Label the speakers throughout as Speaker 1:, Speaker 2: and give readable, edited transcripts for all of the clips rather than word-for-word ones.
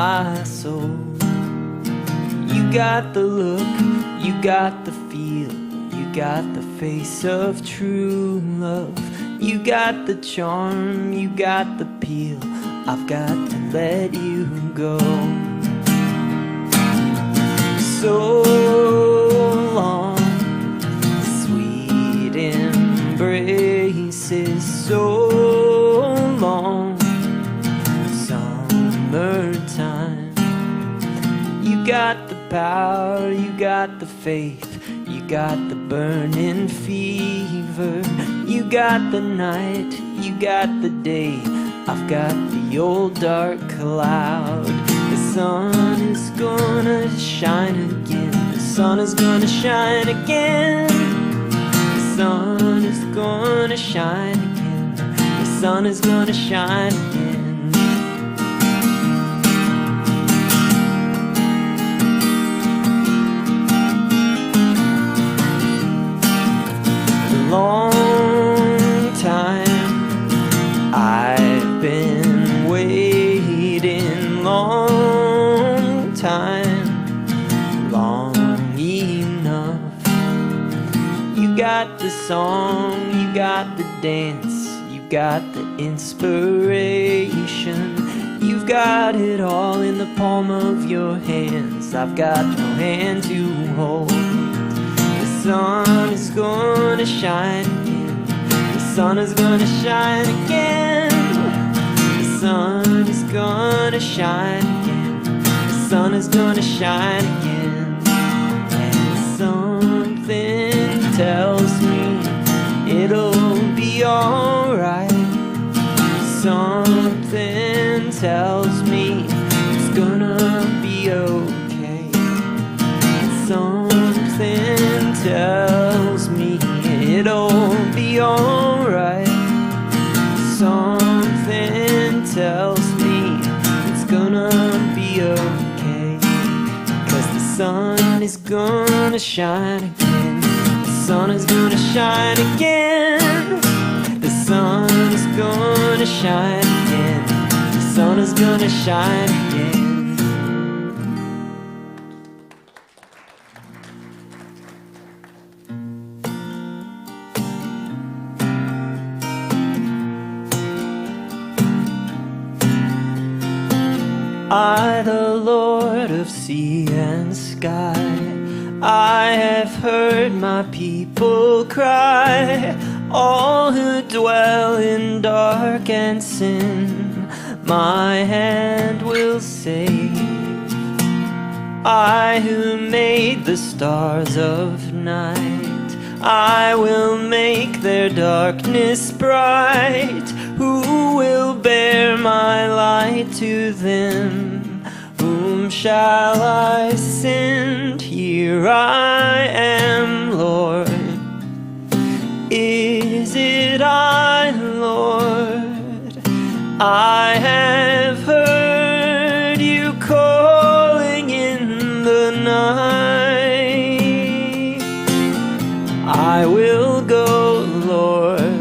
Speaker 1: my soul. You got the look, you got the feel, you got the face of true love. You got the charm, you got the peel, I've got to let you go. So long, sweet embraces, so long, summertime. You got the power, you got the faith, you got the burning fever. You got the night, you got the day, I've got the old dark cloud. The sun is gonna shine again, the sun is gonna shine again. The sun is gonna shine again, the sun is gonna shine again. Long time I've been waiting, long time, long enough. You got the song, you got the dance, you got the inspiration. You've got it all in the palm of your hands, I've got no hand to hold. The sun is gonna shine again, the sun is gonna shine again. The sun is gonna shine again, the sun is gonna shine again. And something tells me it'll be alright. Something tells me it's gonna be okay. Something tells me it'll be alright. Something tells me it's gonna be okay. 'Cause the sun is gonna shine again, the sun is gonna shine again. The sun is gonna shine again, the sun is gonna shine again. I, the Lord of sea and sky, I have heard my people cry. All who dwell in dark and sin, my hand will save. I who made the stars of night, I will make their darkness bright. Who will bear my light to them? Whom shall I send? Here I am, Lord. Is it I, Lord? I have heard you calling in the night. I will go, Lord,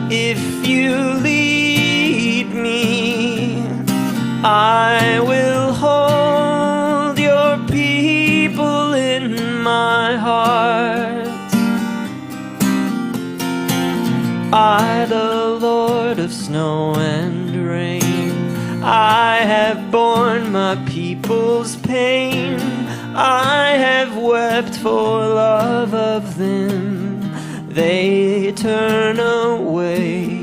Speaker 1: if you lead me. I will hold your people in my heart. I, the Lord of snow and rain, I have borne my people's pain. I have wept for love of them, they turn away.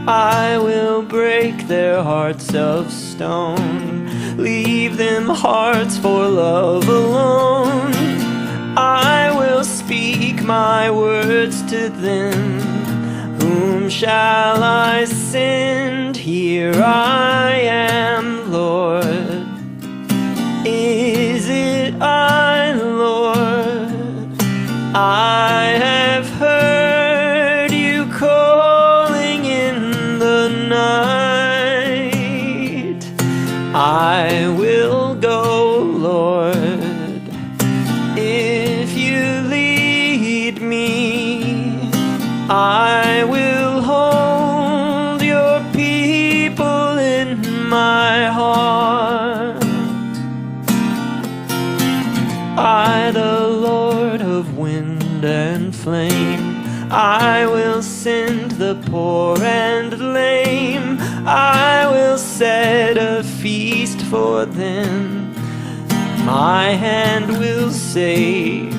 Speaker 1: I will break their hearts of stone, leave them hearts for love alone. I will speak my words to them. Whom shall I send? Here I am, Lord. Is it I, Lord? I have heard you calling in the night. I will go, Lord, if you lead me. I will hold your people in my flame. I will send the poor and lame. I will set a feast for them. My hand will save.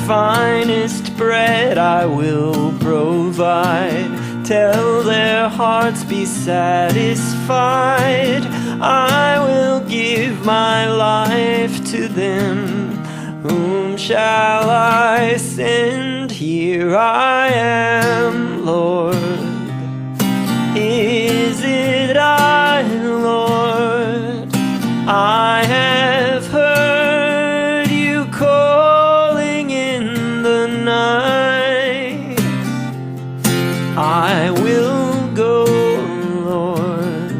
Speaker 1: Finest bread I will provide. Till their hearts be satisfied, I will give my life to them. Whom shall I send? Here I am, Lord. Is it I, Lord? I have heard you calling in the night. I will go, Lord,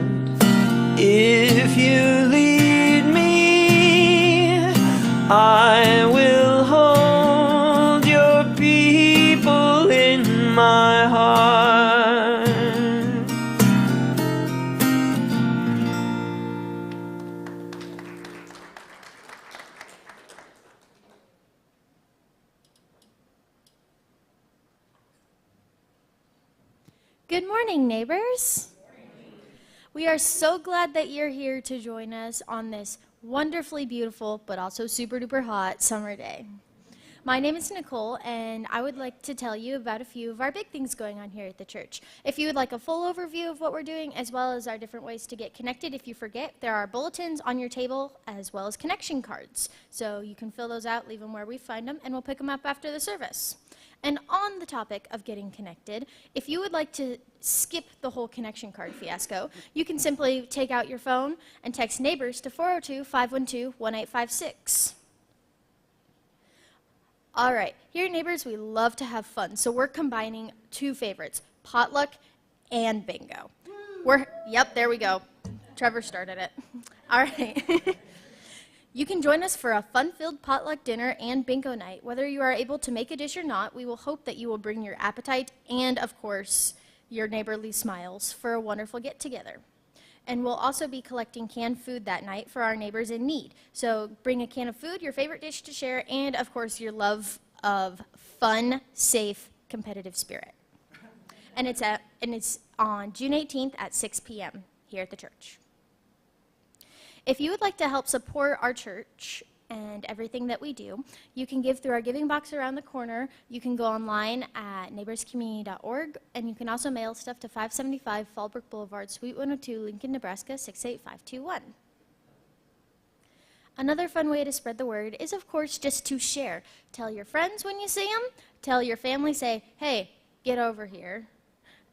Speaker 1: if you lead me. I will hold your people in my heart.
Speaker 2: Good morning, neighbors. We are so glad that you're here to join us on this wonderfully beautiful, but also super duper hot summer day. My name is Nicole, and I would like to tell you about a few of our big things going on here at the church. If you would like a full overview of what we're doing, as well as our different ways to get connected, if you forget, there are bulletins on your table, as well as connection cards. So you can fill those out, leave them where we find them, and we'll pick them up after the service. And on the topic of getting connected, if you would like to skip the whole connection card fiasco, you can simply take out your phone and text neighbors to 402-512-1856. All right, here at Neighbors, we love to have fun, so we're combining two favorites, potluck and bingo. Yep, there we go. Trevor started it. All right. You can join us for a fun-filled potluck dinner and bingo night. Whether you are able to make a dish or not, we will hope that you will bring your appetite and, of course, your neighborly smiles for a wonderful get-together. And we'll also be collecting canned food that night for our neighbors in need. So bring a can of food, your favorite dish to share, and, of course, your love of fun, safe, competitive spirit. And it's on June 18th at 6 p.m. here at the church. If you would like to help support our church and everything that we do, you can give through our giving box around the corner. You can go online at neighborscommunity.org, and you can also mail stuff to 575 Fallbrook Boulevard, Suite 102, Lincoln, Nebraska, 68521. Another fun way to spread the word is, of course, just to share. Tell your friends when you see them. Tell your family, say, hey, get over here.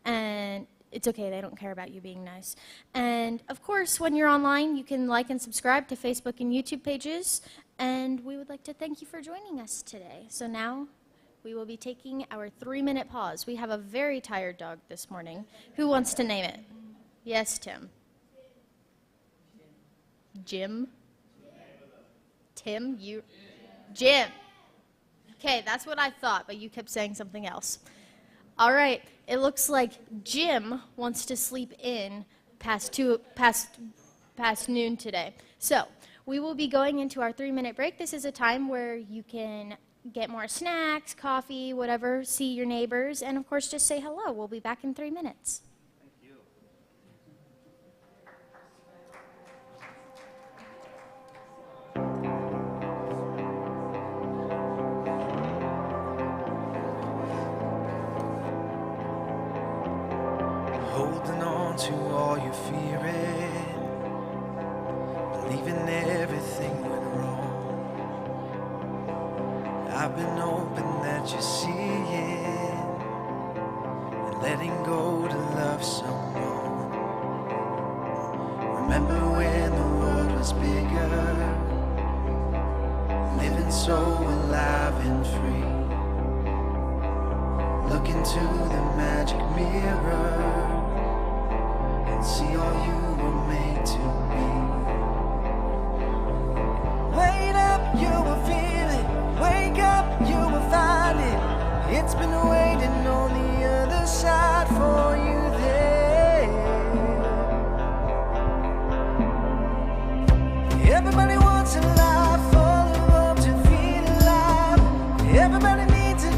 Speaker 2: And it's okay, they don't care about you being nice. And of course, when you're online, you can like and subscribe to Facebook and YouTube pages. And we would like to thank you for joining us today. So now we will be taking our 3-minute pause. We have a very tired dog this morning. Who wants to name it? Yes, Tim. Jim? Tim? You? Jim. Okay, that's what I thought, but you kept saying something else. All right, it looks like Jim wants to sleep in past noon today. So we will be going into our 3-minute break. This is a time where you can get more snacks, coffee, whatever, see your neighbors, and of course just say hello. We'll be back in 3 minutes.
Speaker 3: Holding on to all you're fearing, believing everything went wrong. I've been hoping that you see it, and letting go to love someone. Remember when the world was bigger, living so alive and free. Look into the magic mirror and see all you were made to be. Wait up, you will feel it. Wake up, you will find it. It's been waiting on the other side for you there. Everybody wants a life full of love to feel alive. Everybody needs a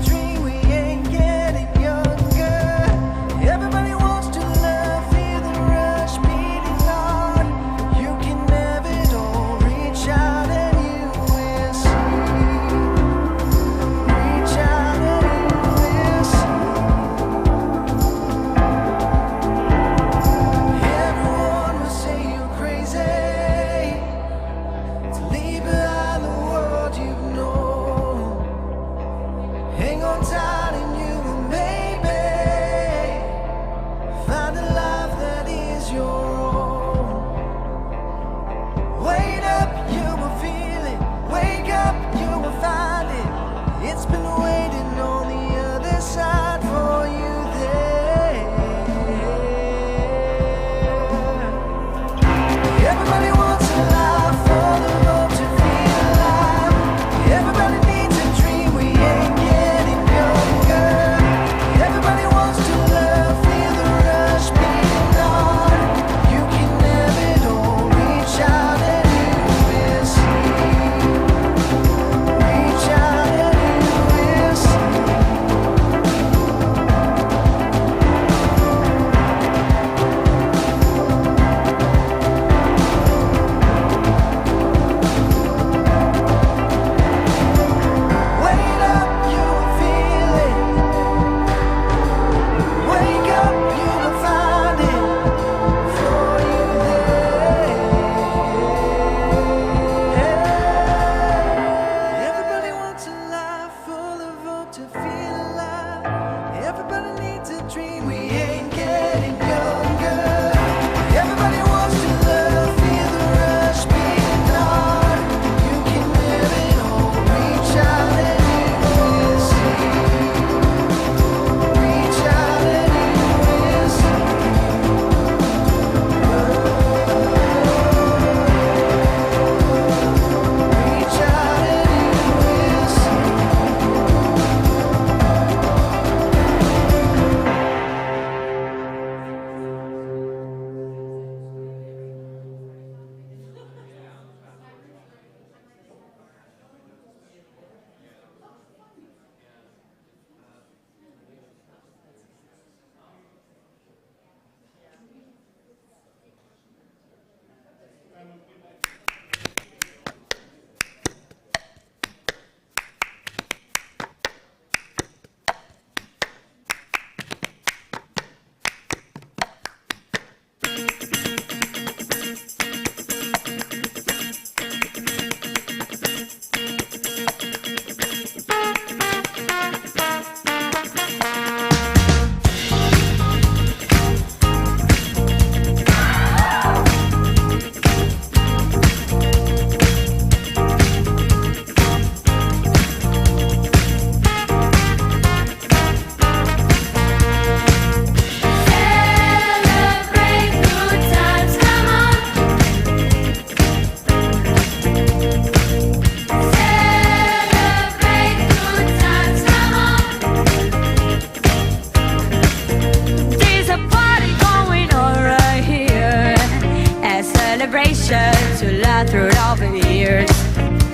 Speaker 4: through all the years.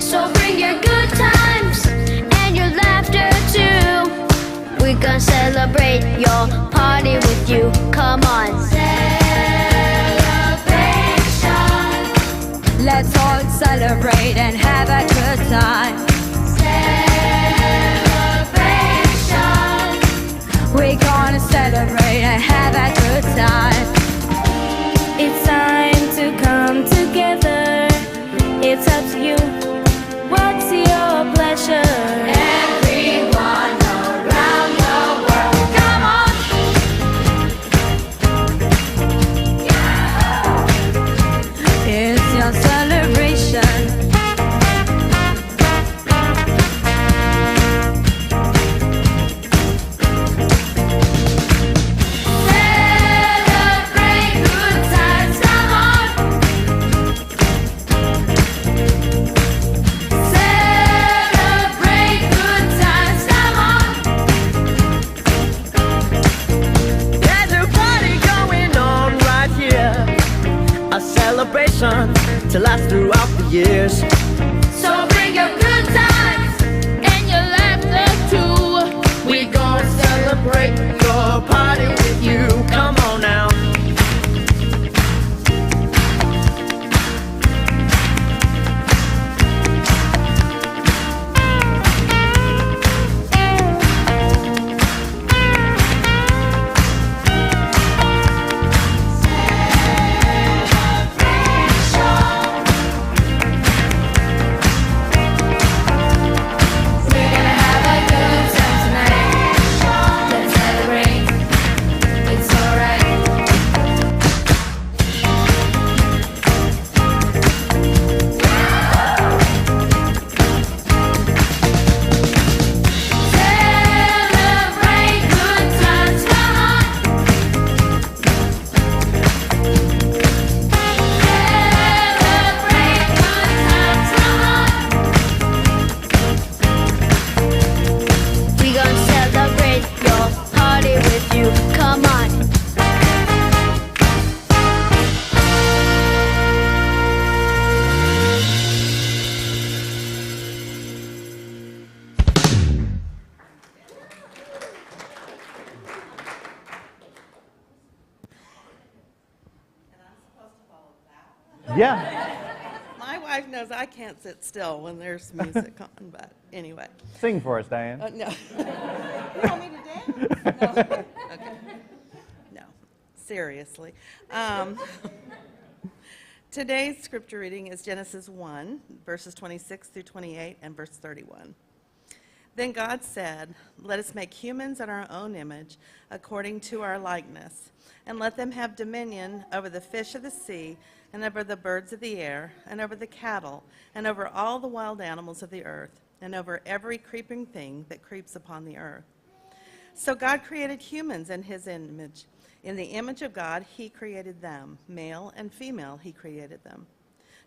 Speaker 5: So bring your good times and your laughter too. We gonna celebrate your party with you. Come on. Celebration.
Speaker 4: Let's all celebrate and have a good time.
Speaker 5: Celebration.
Speaker 4: We're gonna celebrate and have a good time.
Speaker 6: It's time to come together. It's up to you. What's your pleasure?
Speaker 5: Everyone around the world, come on.
Speaker 4: It's your celebration.
Speaker 5: Celebrate good times, come on. Celebrate good times, come on.
Speaker 3: There's a party going on right here, a celebration to last throughout the years.
Speaker 5: So bring your good times and your laughter too.
Speaker 3: We gonna celebrate your party with you. Come on now.
Speaker 5: We're gonna have a good time tonight. Let's celebrate. It's alright. Celebrate good times, come on. Celebrate good times, come on. We gonna celebrate your party with you. Come on.
Speaker 7: Yeah,
Speaker 8: My wife knows I can't sit still when there's music on, but anyway.
Speaker 7: sing for us, Diane.
Speaker 8: No. You want me to dance? No. Okay. No, seriously. Today's scripture reading is Genesis 1, verses 26 through 28 and verse 31. Then God said, "Let us make humans in our own image, according to our likeness, and let them have dominion over the fish of the sea, and over the birds of the air, and over the cattle, and over all the wild animals of the earth, and over every creeping thing that creeps upon the earth." So God created humans in his image. In the image of God, he created them. Male and female, he created them.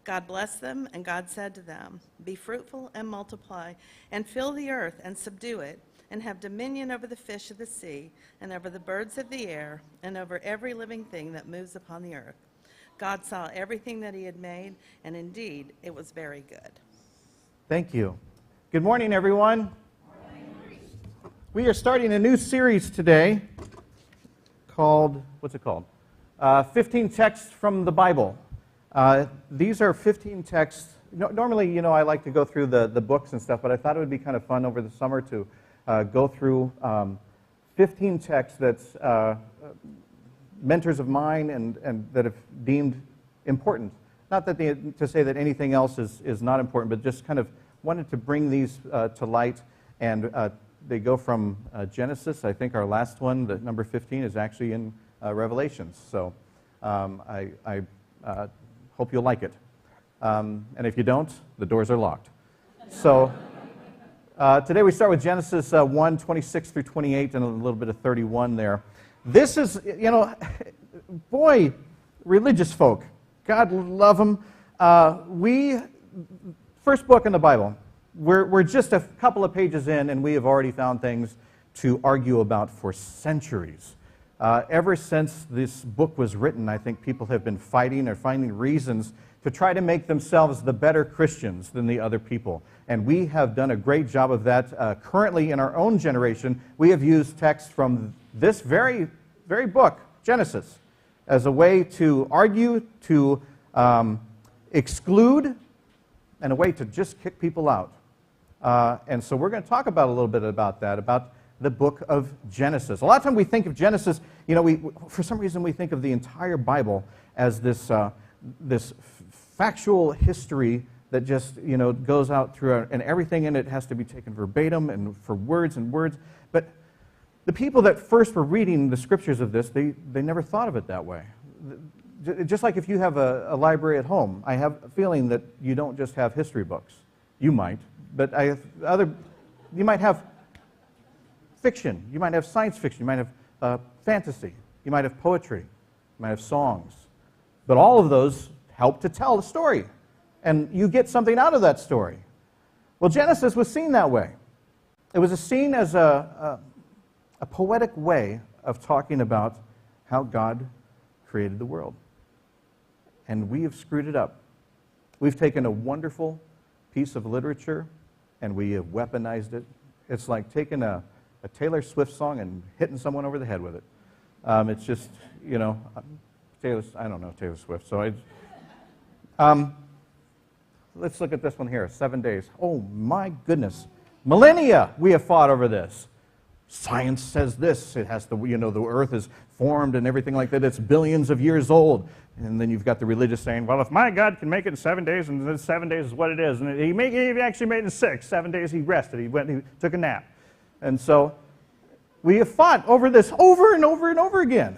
Speaker 8: God blessed them, and God said to them, "Be fruitful and multiply, and fill the earth and subdue it, and have dominion over the fish of the sea, and over the birds of the air, and over every living thing that moves upon the earth." God saw everything that he had made, and indeed it was very good.
Speaker 7: Thank you. Good morning, everyone. We are starting a new series today called, what's it called? 15 Texts from the Bible. These are 15 texts. Normally, I like to go through the books and stuff, but I thought it would be kind of fun over the summer to go through 15 texts that's mentors of mine and that have deemed important. Not that to say that anything else is not important, but just kind of wanted to bring these to light. And they go from Genesis. I think our last one, the number 15, is actually in Revelations. So I hope you'll like it. And if you don't, the doors are locked. So today we start with Genesis 1, 26 through 28, and a little bit of 31 there. This is, boy, religious folk. God love them. First book in the Bible. We're just a couple of pages in, and we have already found things to argue about for centuries. Ever since this book was written, I think people have been fighting or finding reasons to try to make themselves the better Christians than the other people. And we have done a great job of that. Currently, in our own generation, we have used text from this very book, Genesis, as a way to argue, to exclude, and a way to just kick people out. And so we're going to talk about a little bit about that, about the book of Genesis. A lot of times we think of Genesis, you know, for some reason we think of the entire Bible as this factual history that just, you know, goes out through, and everything in it has to be taken verbatim and for words and words. But the people that first were reading the scriptures of this, they never thought of it that way. Just like if you have a library at home, I have a feeling that you don't just have history books. You might, but you might have fiction, you might have science fiction, you might have fantasy, you might have poetry, you might have songs. But all of those help to tell a story, and you get something out of that story. Well, Genesis was seen that way. It was seen as a poetic way of talking about how God created the world. And we have screwed it up. We've taken a wonderful piece of literature and we have weaponized it. It's like taking a Taylor Swift song and hitting someone over the head with it. It's just, you know, I don't know Taylor Swift, so let's look at this one here, 7 days. Oh my goodness. Millennia we have fought over this. Science says this. It has to, you know, the earth is formed and everything like that. It's billions of years old. And then you've got the religious saying, well, if my God can make it in 7 days, and then 7 days is what it is. And he actually made it in 6. 7 days he rested. He took a nap. And so we have fought over this over and over and over again.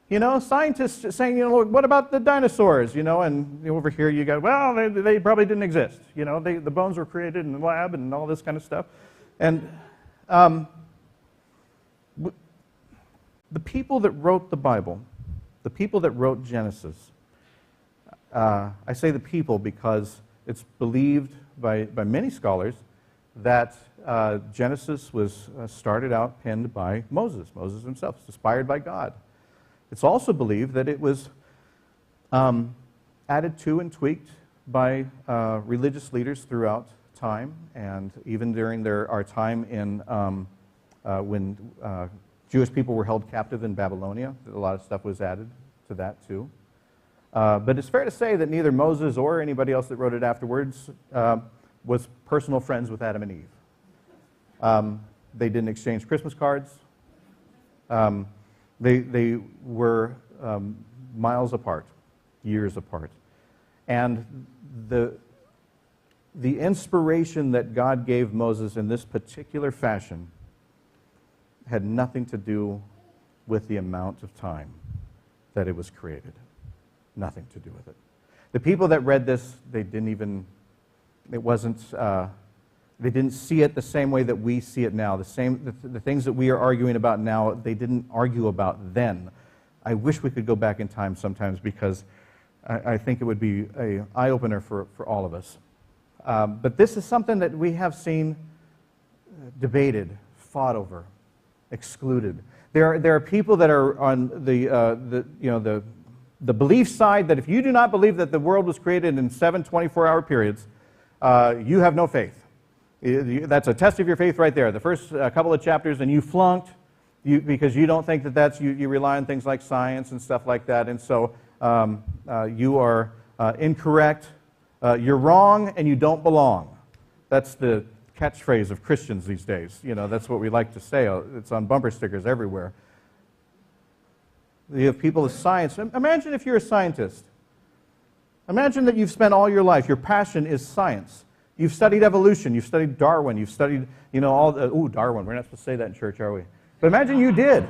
Speaker 7: You know, scientists saying, you know, what about the dinosaurs? You know, and over here you got, well, they probably didn't exist. You know, the bones were created in the lab and all this kind of stuff. And the people that wrote the Bible, the people that wrote Genesis, I say the people because it's believed by many scholars that Genesis was started out penned by Moses himself, inspired by God. It's also believed that it was added to and tweaked by religious leaders throughout time, and even during our time in when Jewish people were held captive in Babylonia. A lot of stuff was added to that too. But it's fair to say that neither Moses or anybody else that wrote it afterwards was personal friends with Adam and Eve. They didn't exchange Christmas cards. They were miles apart, years apart. And the inspiration that God gave Moses in this particular fashion had nothing to do with the amount of time that it was created. Nothing to do with it. The people that read this, they didn't see it the same way that we see it now. The things that we are arguing about now, they didn't argue about then. I wish we could go back in time sometimes because I think it would be an eye-opener for all of us. But this is something that we have seen debated, fought over, excluded. There are people that are on the belief side that if you do not believe that the world was created in 7 24-hour periods, you have no faith. That's a test of your faith right there. The first couple of chapters, and you flunked because you don't think that that's, you rely on things like science and stuff like that, and so you are incorrect, you're wrong, and you don't belong. That's the catchphrase of Christians these days. You know, that's what we like to say. It's on bumper stickers everywhere. You have people of science. Imagine if you're a scientist. Imagine that you've spent all your life, your passion is science. You've studied evolution, you've studied Darwin, you've studied, you know, all the, Darwin, we're not supposed to say that in church, are we? But imagine you did.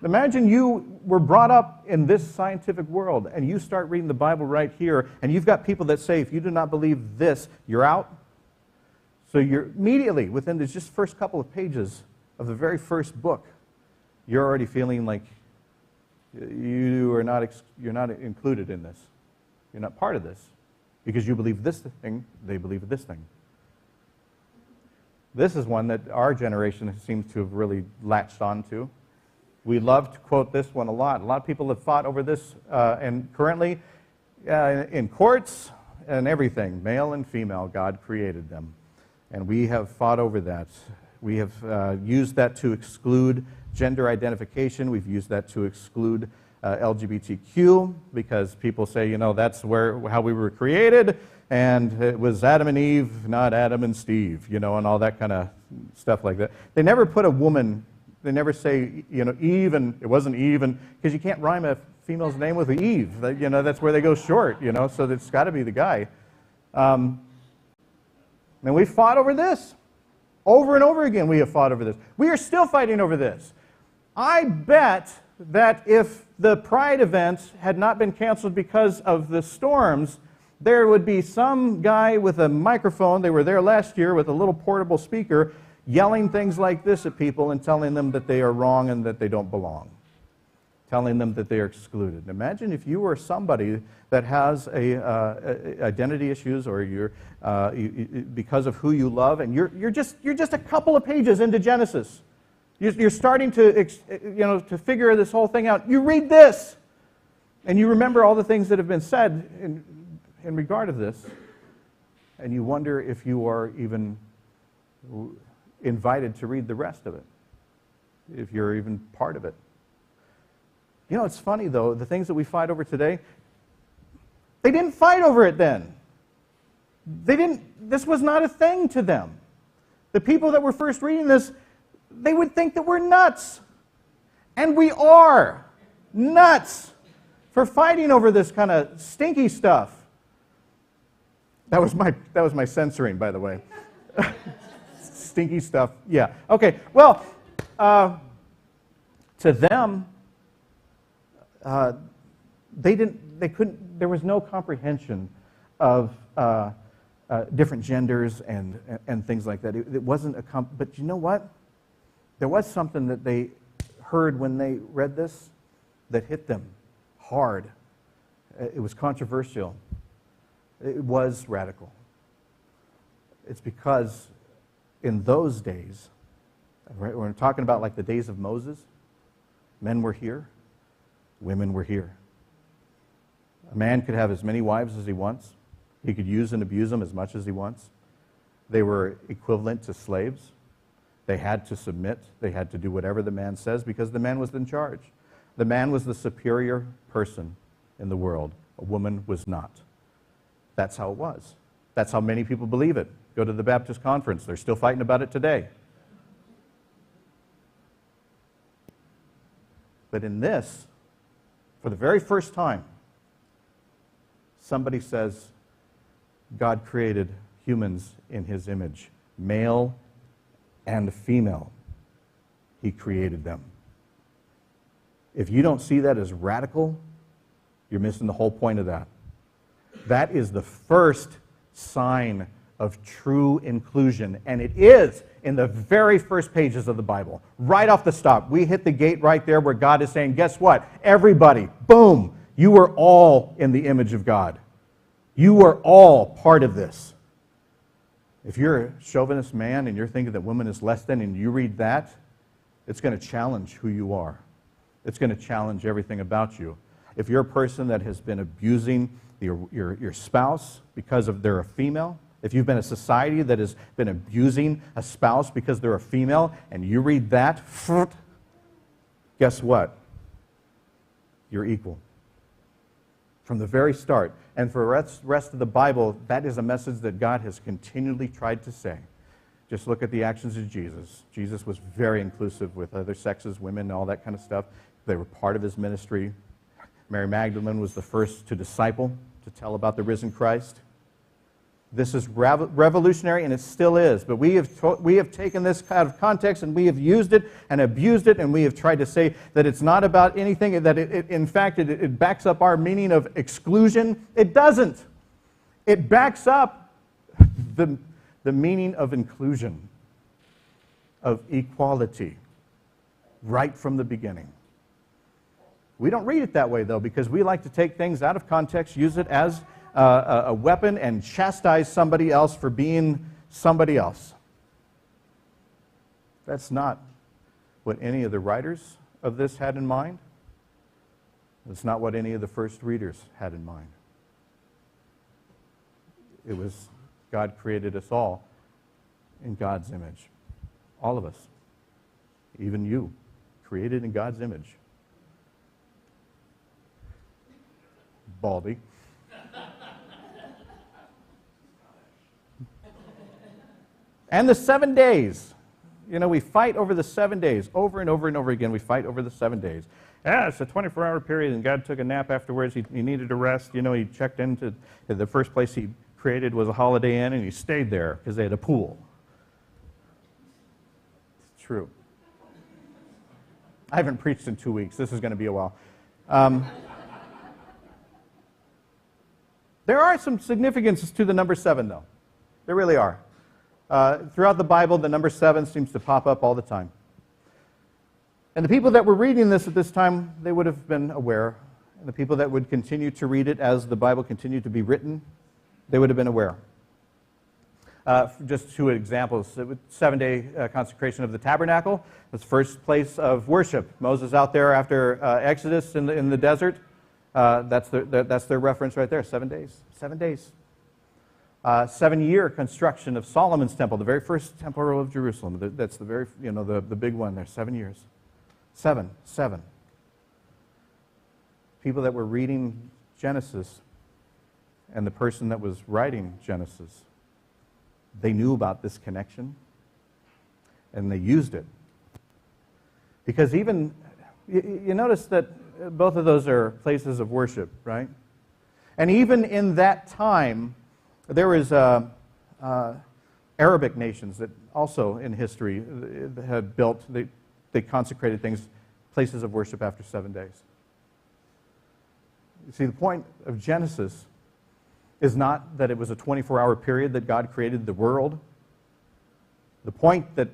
Speaker 7: Imagine you were brought up in this scientific world and you start reading the Bible right here and you've got people that say, if you do not believe this, you're out. So you're immediately, within the just first couple of pages of the very first book, you're already feeling like you're not included in this. You're not part of this. Because you believe this thing, they believe this thing. This is one that our generation seems to have really latched onto. We love to quote this one a lot. A lot of people have fought over this, and currently in courts and everything, male and female, God created them. And we have fought over that. We have used that to exclude gender identification. We've used that to exclude LGBTQ, because people say, that's how we were created, and it was Adam and Eve, not Adam and Steve, and all that kind of stuff like that. They never put a woman, they never say, Eve, and it wasn't Eve, because you can't rhyme a female's name with Eve. That's where they go short, so it's got to be the guy. And we fought over this. Over and over again we have fought over this. We are still fighting over this. I bet that if the Pride events had not been canceled because of the storms, there would be some guy with a microphone, they were there last year with a little portable speaker, yelling things like this at people and telling them that they are wrong and that they don't belong. Telling them that they are excluded. Imagine if you were somebody that has identity issues, or because of who you love, and you're just a couple of pages into Genesis. You're starting to to figure this whole thing out. You read this, and you remember all the things that have been said in regard of this, and you wonder if you are even invited to read the rest of it, if you're even part of it. It's funny, though, the things that we fight over today, they didn't fight over it then. This was not a thing to them. The people that were first reading this, they would think that we're nuts. And we are nuts for fighting over this kind of stinky stuff. That was my censoring, by the way. Stinky stuff, yeah. Okay, well, to them, there was no comprehension of different genders and things like that. It wasn't but you know what? There was something that they heard when they read this that hit them hard. It was controversial. It was radical. It's because in those days, right, we're talking about like the days of Moses, men were here, women were here. A man could have as many wives as he wants. He could use and abuse them as much as he wants. They were equivalent to slaves. They had to submit. They had to do whatever the man says because the man was in charge. The man was the superior person in the world. A woman was not. That's how it was. That's how many people believe it. Go to the Baptist conference. They're still fighting about it today. But in this, for the very first time, somebody says, God created humans in his image, male and female. He created them. If you don't see that as radical, you're missing the whole point of that. That is the first sign of true inclusion, and it is in the very first pages of the Bible. Right off the stop, we hit the gate right there where God is saying, guess what? Everybody, boom, you are all in the image of God. You are all part of this. If you're a chauvinist man and you're thinking that woman is less than, and you read that, it's going to challenge who you are. It's going to challenge everything about you. If you're a person that has been abusing your spouse because they're a female, if you've been a society that has been abusing a spouse because they're a female, and you read that, guess what? You're equal. From the very start. And for the rest of the Bible, that is a message that God has continually tried to say. Just look at the actions of Jesus. Jesus was very inclusive with other sexes, women, and all that kind of stuff. They were part of his ministry. Mary Magdalene was the first to disciple, to tell about the risen Christ. This is revolutionary, and it still is. But we have taken this kind of context, and we have used it and abused it, and we have tried to say that it's not about anything, that in fact it backs up our meaning of exclusion. It doesn't. It backs up the meaning of inclusion, of equality, right from the beginning. We don't read it that way, though, because we like to take things out of context, use it as a weapon, and chastise somebody else for being somebody else. That's not what any of the writers of this had in mind? It's not what any of the first readers had in mind. It was God created us all in God's image. All of us. Even you, created in God's image. Baldy. And the 7 days. You know, we fight over the 7 days. Over and over and over again, we fight over the 7 days. Yeah, it's a 24-hour period, and God took a nap afterwards. He needed a rest. You know, he checked into the first place he created was a Holiday Inn, and he stayed there because they had a pool. It's true. I haven't preached in 2 weeks. This is going to be a while. There are some significances to the number 7, though. There really are. Throughout the Bible, the number 7 seems to pop up all the time. And the people that were reading this at this time, they would have been aware. And the people that would continue to read it as the Bible continued to be written, they would have been aware. Just 2 examples. The 7-day consecration of the tabernacle was the first place of worship. Moses out there after Exodus in the desert. That's their reference right there. 7 days. 7 days. 7-year construction of Solomon's temple, the very first temple of Jerusalem. That's the very, the big one there. 7 years. 7. People that were reading Genesis and the person that was writing Genesis, they knew about this connection and they used it. Because even, you notice that both of those are places of worship, right? And even in that time, there was Arabic nations that also in history had built, they consecrated things, places of worship after 7 days. You see, the point of Genesis is not that it was a 24-hour period that God created the world. The point that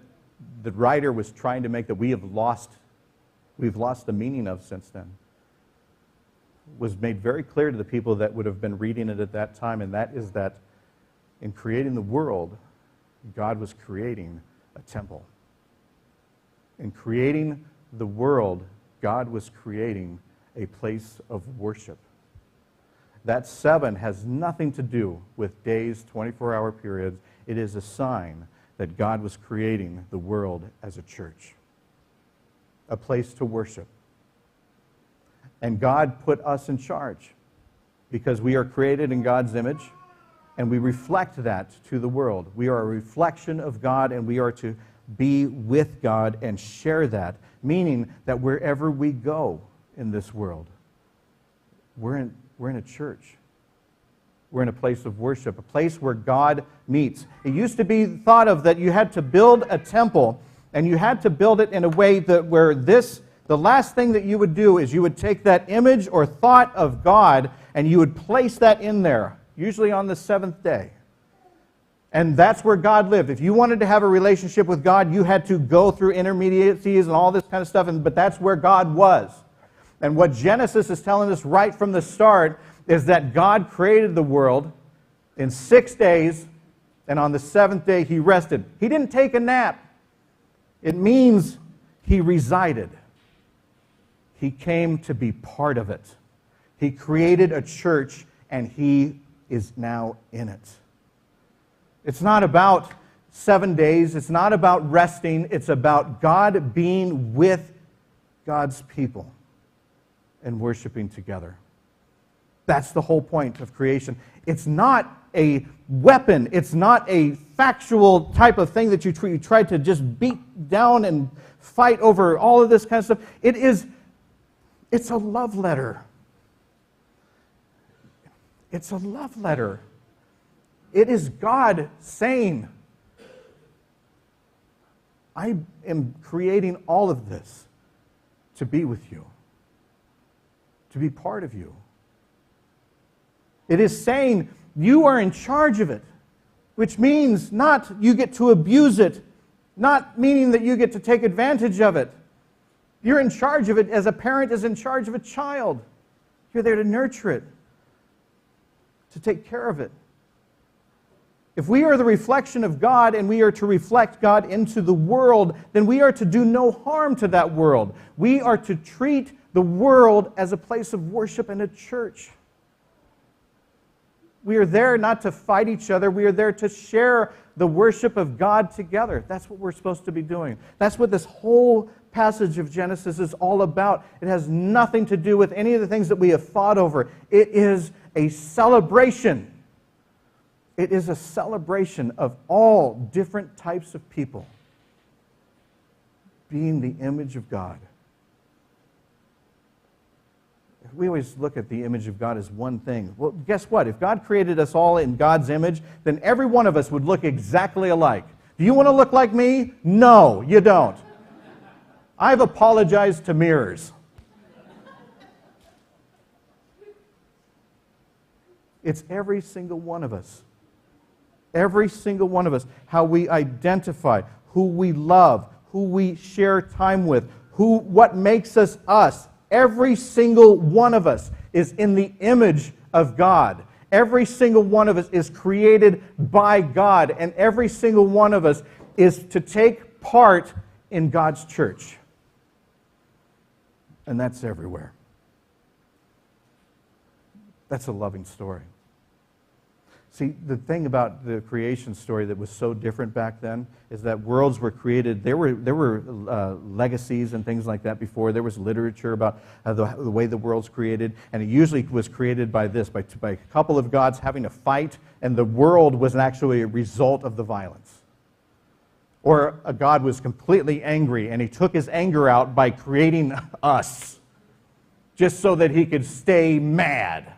Speaker 7: the writer was trying to make that we've lost the meaning of since then was made very clear to the people that would have been reading it at that time, and that is that in creating the world, God was creating a temple. In creating the world, God was creating a place of worship. That 7 has nothing to do with days, 24-hour periods. It is a sign that God was creating the world as a church, a place to worship. And God put us in charge because we are created in God's image and we reflect that to the world. We are a reflection of God and we are to be with God and share that, meaning that wherever we go in this world, we're in a church. We're in a place of worship, a place where God meets. It used to be thought of that you had to build a temple, and you had to build it in a way that where the last thing that you would do is you would take that image or thought of God and you would place that in there, usually on the 7th day. And that's where God lived. If you wanted to have a relationship with God, you had to go through intermediacies and all this kind of stuff, but that's where God was. And what Genesis is telling us right from the start is that God created the world in 6 days, and on the 7th day he rested. He didn't take a nap. It means he resided. He came to be part of it. He created a church, and he is now in it. It's not about 7 days. It's not about resting. It's about God being with God's people and worshiping together. That's the whole point of creation. It's not a weapon. It's not a factual type of thing that you try to just beat down and fight over all of this kind of stuff. It's a love letter. It's a love letter. It is God saying, I am creating all of this to be with you, to be part of you. It is saying you are in charge of it, which means not you get to abuse it, not meaning that you get to take advantage of it. You're in charge of it as a parent is in charge of a child. You're there to nurture it, to take care of it. If we are the reflection of God and we are to reflect God into the world, then we are to do no harm to that world. We are to treat the world as a place of worship and a church. We are there not to fight each other. We are there to share the worship of God together. That's what we're supposed to be doing. That's what this whole passage of Genesis is all about. It has nothing to do with any of the things that we have fought over. It is a celebration. It is a celebration of all different types of people being the image of God. We always look at the image of God as one thing. Well, guess what? If God created us all in God's image, then every one of us would look exactly alike. Do you want to look like me? No, you don't. I've apologized to mirrors. It's every single one of us. Every single one of us. How we identify, who we love, who we share time with, what makes us us. Every single one of us is in the image of God. Every single one of us is created by God, and every single one of us is to take part in God's church. And that's everywhere. That's a loving story. See, the thing about the creation story that was so different back then is that worlds were created. There were legacies and things like that before. There was literature about the way the world's created, and it usually was created by a couple of gods having a fight, and the world was actually a result of the violence. Or a god was completely angry, and he took his anger out by creating us, just so that he could stay mad.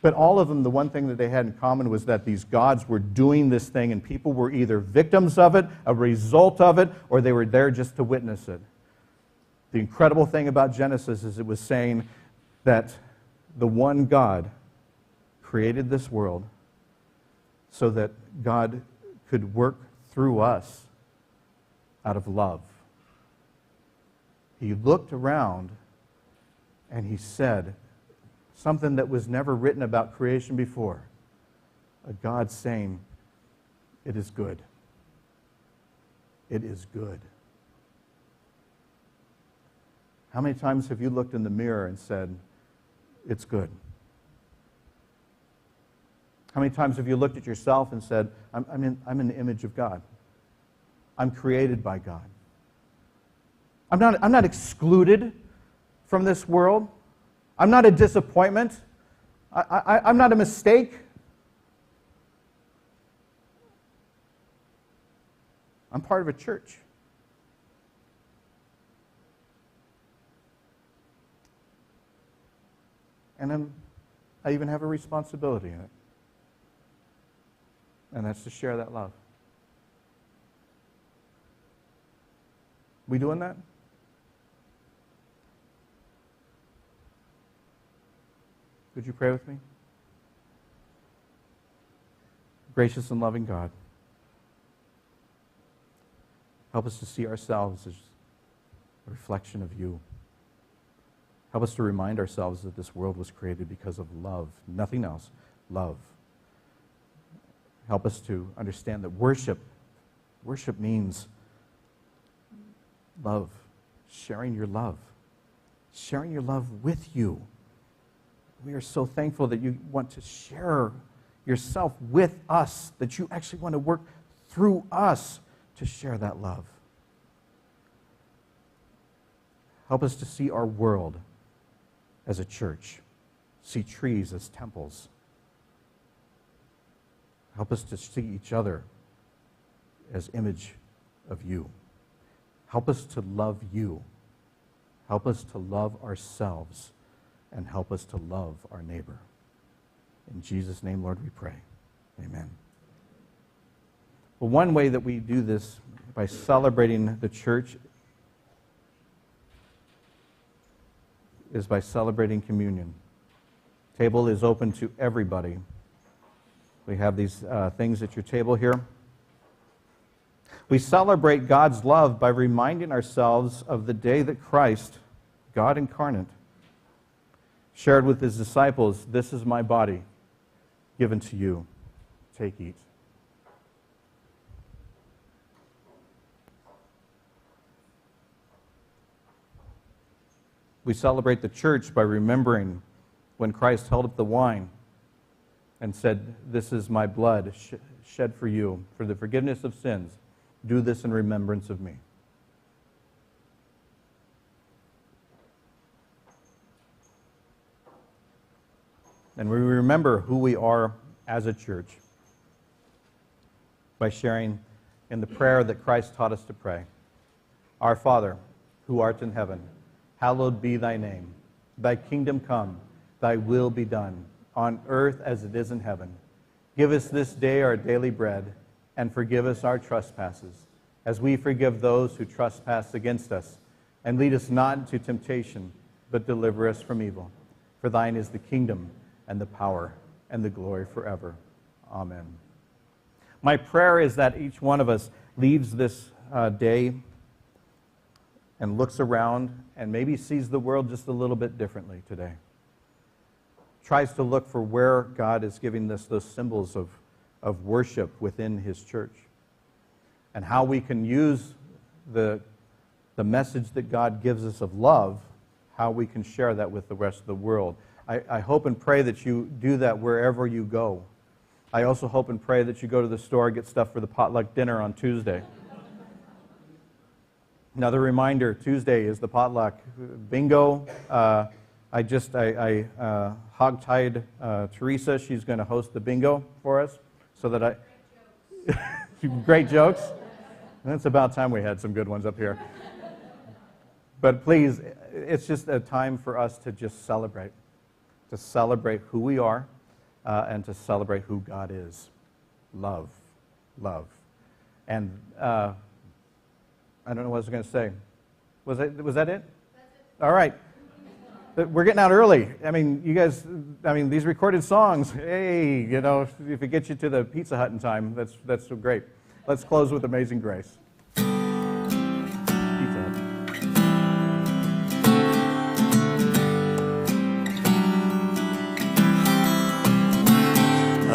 Speaker 7: But all of them, the one thing that they had in common was that these gods were doing this thing, and people were either victims of it, a result of it, or they were there just to witness it. The incredible thing about Genesis is it was saying that the one God created this world so that God could work through us out of love. He looked around and he said, something that was never written about creation before. A God saying, it is good. It is good. How many times have you looked in the mirror and said, it's good? How many times have you looked at yourself and said, I'm in the image of God. I'm created by God. I'm not excluded from this world. I'm not a disappointment. I'm not a mistake. I'm part of a church. And I even have a responsibility in it. And that's to share that love. We doing that? Would you pray with me? Gracious and loving God, help us to see ourselves as a reflection of you. Help us to remind ourselves that this world was created because of love, nothing else, love. Help us to understand that worship means love, sharing your love with you. We are so thankful that you want to share yourself with us, that you actually want to work through us to share that love. Help us to see our world as a church, see trees as temples. Help us to see each other as image of you. Help us to love you. Help us to love ourselves. And help us to love our neighbor. In Jesus' name, Lord, we pray. Amen. Well, one way that we do this by celebrating the church is by celebrating communion. Table is open to everybody. We have these things at your table here. We celebrate God's love by reminding ourselves of the day that Christ, God incarnate, shared with his disciples, this is my body, given to you. Take, eat. We celebrate the church by remembering when Christ held up the wine and said, "This is my blood shed for you, for the forgiveness of sins. Do this in remembrance of me." And we remember who we are as a church by sharing in the prayer that Christ taught us to pray. Our Father, who art in heaven, hallowed be thy name. Thy kingdom come, thy will be done, on earth as it is in heaven. Give us this day our daily bread, and forgive us our trespasses, as we forgive those who trespass against us. And lead us not into temptation, but deliver us from evil. For thine is the kingdom, and the power, and the glory forever. Amen. My prayer is that each one of us leaves this day and looks around and maybe sees the world just a little bit differently today. Tries to look for where God is giving us those symbols of worship within His church, and how we can use the message that God gives us of love, how we can share that with the rest of the world. I hope and pray that you do that wherever you go. I also hope and pray that you go to the store and get stuff for the potluck dinner on Tuesday. Another reminder, Tuesday is the potluck bingo. I hog-tied Teresa. She's going to host the bingo for us so that Great jokes. It's about time we had some good ones up here. But please, it's just a time for us to just celebrate who we are, and to celebrate who God is. Love. And I don't know what I was going to say. Was that it? That's it. All right. But we're getting out early. I mean, you guys, these recorded songs, hey, if it gets you to the Pizza Hut in time, that's so great. Let's close with Amazing Grace. Pizza Hut.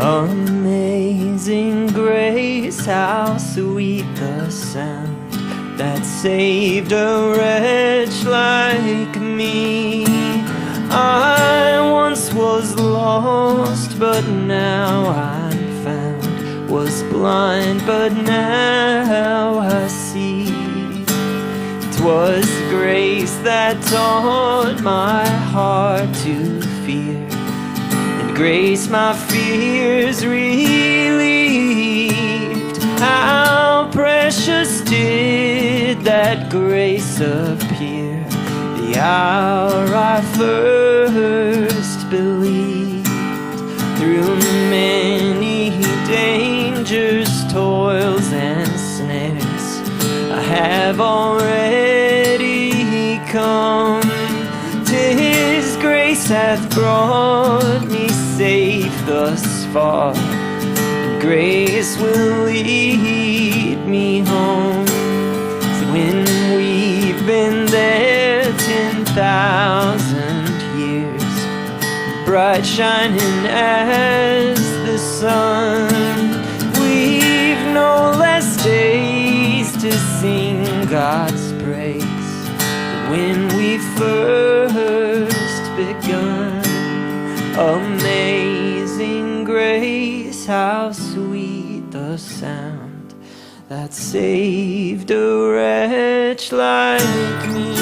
Speaker 1: Amazing grace, how sweet the sound that saved a wretch like me. I once was lost, but now I'm found, was blind, but now I see. 'Twas grace that taught my heart to fear, and grace my fears relieved. How precious did that grace appear the hour I first believed. Through many dangers, toils, and snares, I have already come. 'Tis grace hath brought me safe thus far, and grace will lead me home. So when we've been there 10,000 years, bright shining as the sun, we've no less days to sing God's praise than when we first begun. Amazing grace, how sweet the sound that saved a wretch like me.